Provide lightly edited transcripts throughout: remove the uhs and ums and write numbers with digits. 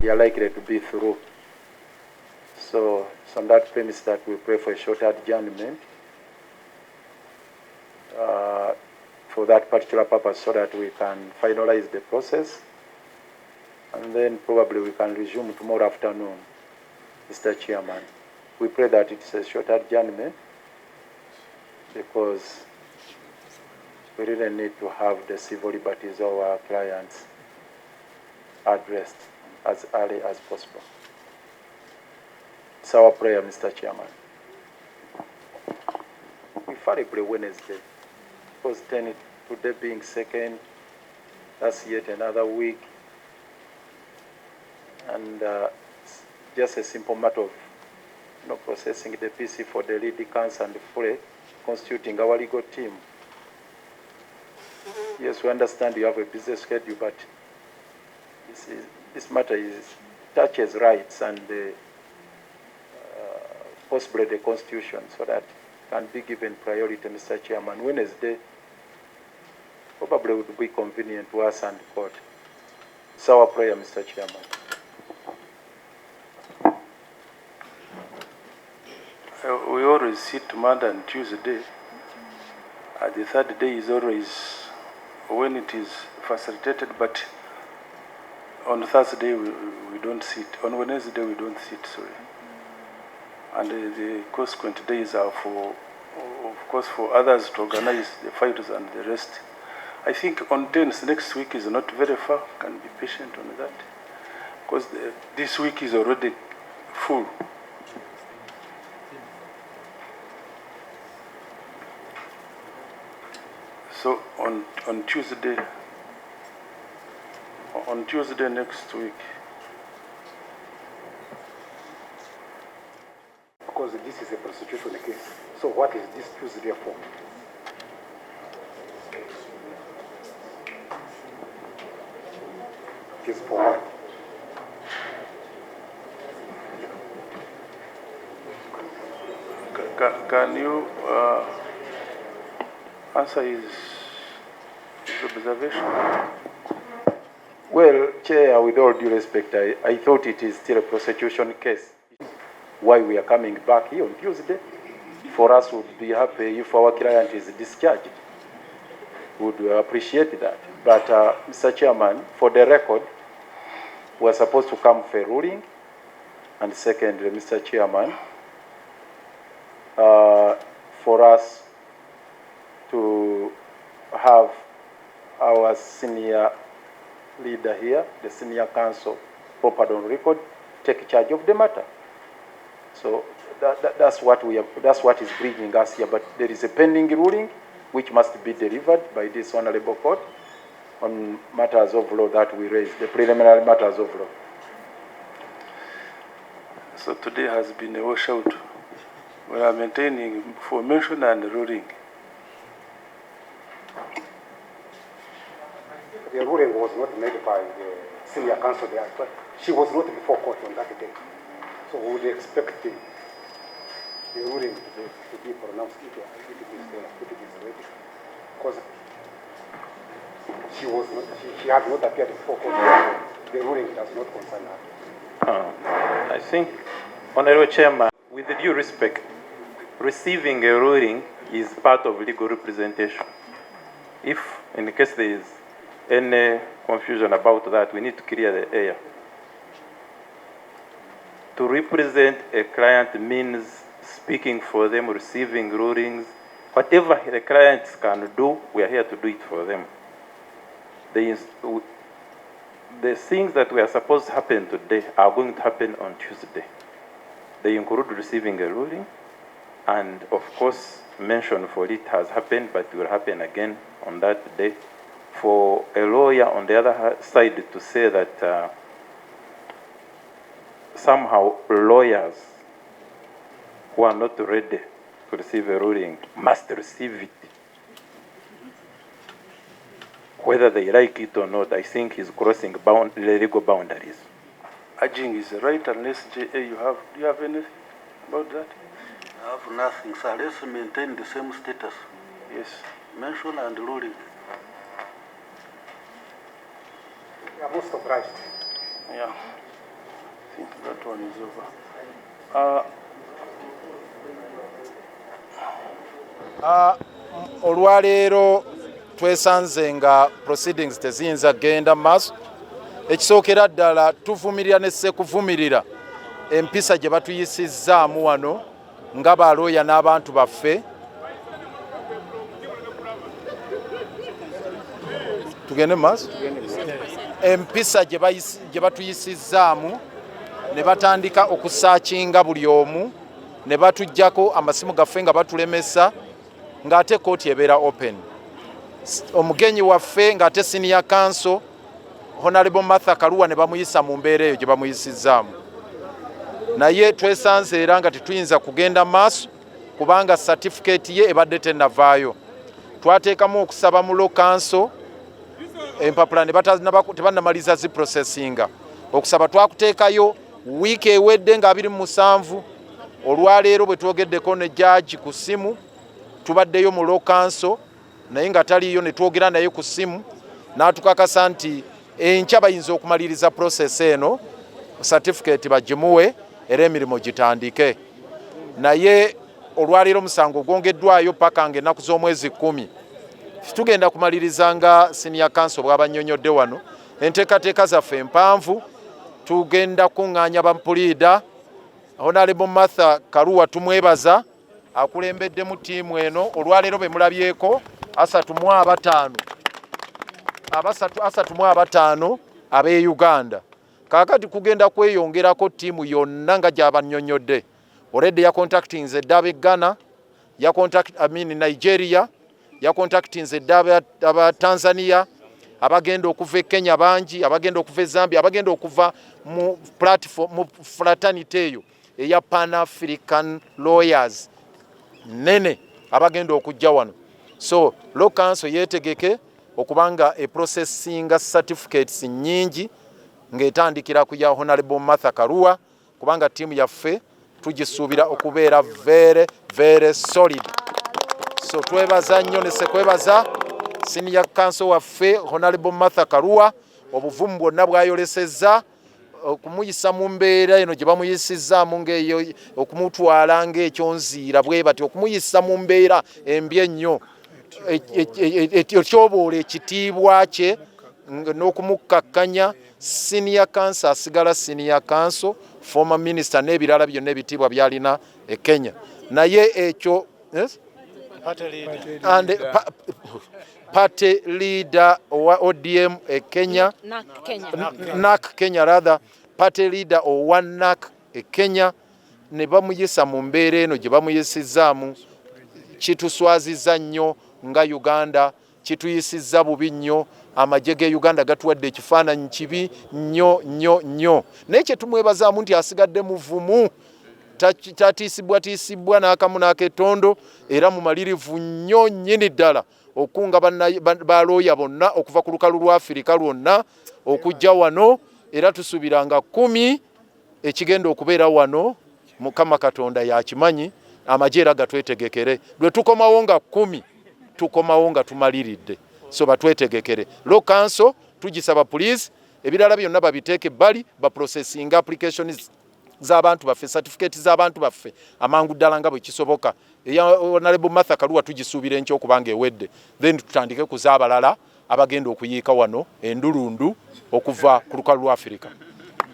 we are likely to be through. So it's on that premise that we pray for a short adjournment for that particular purpose, so that we can finalize the process, and then probably we can resume tomorrow afternoon, Mr. Chairman. We pray that it's a short adjournment because we really need to have the civil liberties of our clients addressed as early as possible. It's our prayer, Mr. Chairman. Preferably Wednesday, because today being second, that's yet another week, and it's just a simple matter of processing the PC for the lead counsel and fully constituting our legal team. Yes, we understand you have a busy schedule, but this matter touches rights and possibly the Constitution, so that can be given priority, Mr. Chairman. Wednesday probably would be convenient to us and court. It's our prayer, Mr. Chairman. We always sit Monday and Tuesday. The third day is always when it is facilitated, but on Thursday we don't sit. On Wednesday we don't sit, sorry. And the consequent days are for, of course, for others to organize the files and the rest. I think on 10th next week is not very far. Can be patient on that, because this week is already full. So on Tuesday next week. Because this is a prosecution case. So what is this Tuesday for? It is for what? Can you answer his observation? Well, Chair, with all due respect, I thought it is still a prosecution case. Why we are coming back here on Tuesday? For us, would be happy if our client is discharged. Would appreciate that. But, Mr. Chairman, for the record, we are supposed to come for a ruling. And secondly, Mr. Chairman, for us to have our senior leader here, the senior counsel, proper on record, take charge of the matter. So that's what is bringing us here. But there is a pending ruling which must be delivered by this honorable court on matters of law that we raised, the preliminary matters of law. So today has been a washout. We are maintaining formation and ruling. The ruling was not made by the senior counsel there, but she was not before court on that day. So we would expect the ruling to be pronounced if it is ready. Because she had not appeared before court. The ruling does not concern her. I think, Honorable Chairman, with due respect, receiving a ruling is part of legal representation. If, in case there is any confusion about that, we need to clear the air. To represent a client means speaking for them, receiving rulings. Whatever the clients can do, we are here to do it for them. The things that were supposed to happen today are going to happen on Tuesday. They include receiving a ruling, and of course, mention for it has happened, but it will happen again on that day. For a lawyer on the other side to say that somehow lawyers who are not ready to receive a ruling must receive it, whether they like it or not, I think is crossing the legal boundaries. Urging is right, unless JA do you have anything about that? I have nothing, sir. Let's maintain the same status. Yes. Mention and ruling. We are most obliged. Yeah. think that one is over. Olwaleero twesanze nga proceedings teziyinza genda maaso. Ekisookera ddala tuvumirira ne sekuvumirira empisa gye batuyisizzaamu wano nga balooya n'abantu baffe. Tugende maaso. Empisa gye batuyisizzaamu ne batandika okusaakinga buli omu ne batuggyako amasimu gaffe nga batulemesa ng'ate kkooti ebeera open. Omugenyi waffe ng'ate senior counsel Honorable Martha Karua ne bamuyisa mu mbeera eyo gye bamuyisizzaamu. Naye twesanze era nga tetuyinza kugenda maaso kubanga certificate ye ebadde tennavaayo. Twateekamu okusaba mu law council empapula ne tebannamaliza ziprocessinga. Okusaba twakuteekayo wiiki ewedde nga 27. Olwaleero bwe twogeddeko ne judge ku ssimu tubaddeyo mu law council naye nga taliyo ne twogera naye ku ssimu n'atukakasa nti enkya bayinza okumaliriza process eno certificate bagimuwe era emirimu gitandike. Naye olwaleero omusango gwongeddwayo paka nga ennaku z'omwezi 10. Tugenda kumaliriza nga senior counsel bw'abannyonnyodde wano enteekateeka zaffe empanvu. Tugenda kuŋŋaanya bamupuliida Honorable Martha Karua tumwebaza akulembeddemu ttiimu eno. Olwaleero be mulabyeko 35 ab'e Uganda. Kaakati kugenda kweyongerako ttiimu yonna nga gy'abannyonnyodde. Already yacontactinze edda ab'e Ghana, Nigeria, yacontactinze edda aba Tanzania, abagenda okuva e Kenya bangi, abagenda okuva e Zambia, abagenda okuva mu platform mu fraternity eyo eya Pan-African Lawyers nene abagenda okujja wano. So law council yeetegeke okubanga processinga certificates nnyingi ng'etandikira ku ya Honorable Martha Karua kubanga ttiimu yaffe tugisuubira okubeera very very solid. So twebaza nnyo ne sekwebaza senior counsel waffe Honorable Martha Karua obuvumu bwonna bw'ayolesezza okumuyisa mu mbeera eno gye bamuyisizzaamu ng'eyo okumutwala ng'ekyonziira bwe bati okumuyisa mu mbeera embi ennyo ekyoboola ekitiibwa kye n'okumukkakkanya senior counsel asigala senior counsel, former minister n'ebirala byonna ebitiibwa byalina e Kenya. Naye ekyo party leader owa ODM e Kenya, NAC Kenya rather, party leader owa NAC e Kenya ne bamuyisa mu mbeera eno gye bamuyisizzaamu kituswaziza nnyo nga Uganda, kituyisizza bubi nnyo. Amagye ge Uganda gatuwadde ekifaananyi kibi nnyo. Naye kye tumwebazaamu nti asigadde muvumu, tatiisibwa n'akamu n'aketondo era mumalirivu nnyo nnyini ddala okunga balooya bonna okuva ku lukalu lwa Afirika lwonna okujja wano era tusuubiranga 10 ekigenda okubeera wano. Mukama Katonda yakimanyi, amagye era gatwetegekere. Lwe tukomawo nga 10 tukomawo nga tumaliridde. So batwetegekere. Law council tugisaba police ebirala byonna babiteeke bali ba processing applications z'abantu baffe, certificate z'abantu baffe amangu ddala nga bwe kisoboka. Honorable Martha Karua tugisuubira enkya okubanga ewedde, then tutandike kuzaabalala abagenda okuyiika wano endulundu okuva ku lukalu lwa Afirika.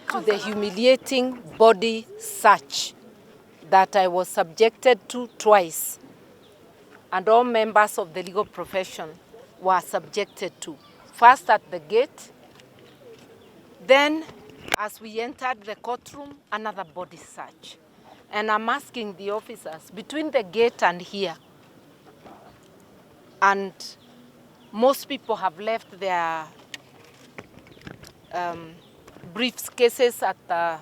To the humiliating body search that I was subjected to twice, and all members of the legal profession were subjected to. First at the gate, then as we entered the courtroom, another body search. And I'm asking the officers, between the gate and here, and most people have left their briefcases at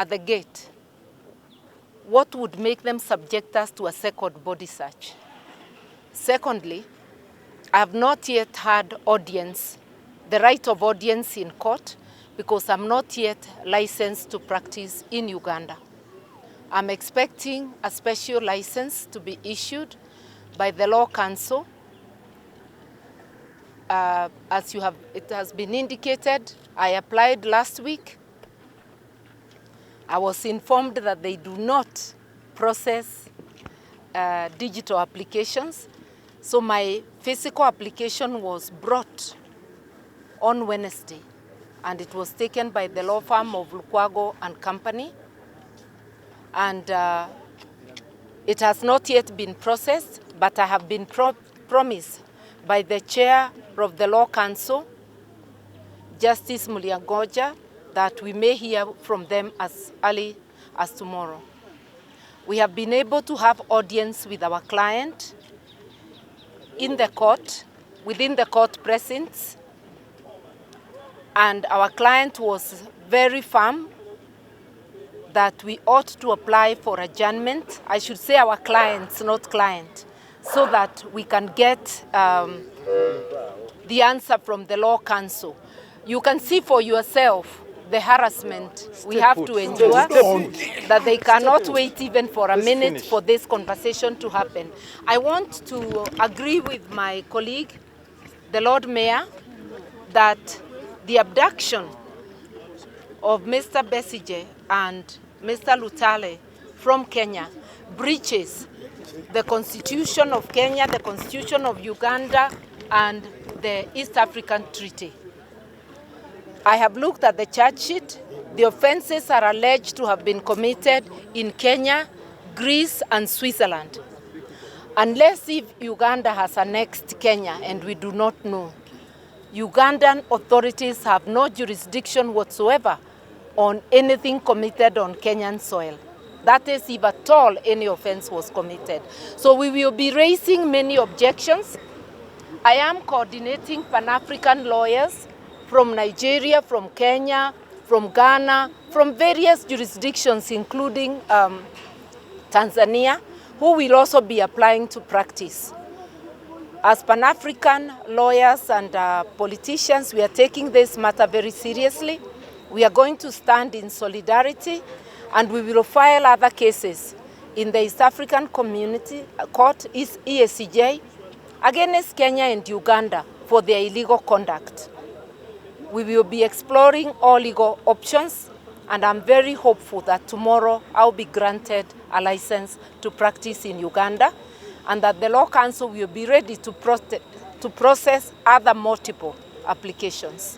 the gate. What would make them subject us to a second body search? Secondly, I have not yet had audience, the right of audience in court, because I'm not yet licensed to practice in Uganda. I'm expecting a special license to be issued by the Law Council. As it has been indicated, I applied last week I was informed that they do not process digital applications. So my physical application was brought on Wednesday, and it was taken by the law firm of Lukwago and Company. And it has not yet been processed, but I have been promised by the chair of the Law Council, Justice Muliangoja, that we may hear from them as early as tomorrow. We have been able to have audience with our client in the court, within the court precincts, and our client was very firm that we ought to apply for adjournment. I should say our clients, not client, so that we can get the answer from the Law Council. You can see for yourself the harassment we have to endure, that they cannot wait even for a minute for this conversation to happen. I want to agree with my colleague, the Lord Mayor, that the abduction of Mr. Besigye and Mr. Lutale from Kenya breaches the Constitution of Kenya, the Constitution of Uganda, and the East African Treaty. I have looked at the charge sheet. The offenses are alleged to have been committed in Kenya, Greece, and Switzerland. Unless if Uganda has annexed Kenya, and we do not know, Ugandan authorities have no jurisdiction whatsoever on anything committed on Kenyan soil. That is, if at all any offense was committed. So we will be raising many objections. I am coordinating Pan-African lawyers from Nigeria, from Kenya, from Ghana, from various jurisdictions, including Tanzania, who will also be applying to practice. As Pan-African lawyers and politicians, we are taking this matter very seriously. We are going to stand in solidarity, and we will file other cases in the East African Community Court, EACJ, against Kenya and Uganda for their illegal conduct. We will be exploring all legal options, and I'm very hopeful that tomorrow I'll be granted a license to practice in Uganda, and that the Law Council will be ready to process other multiple applications.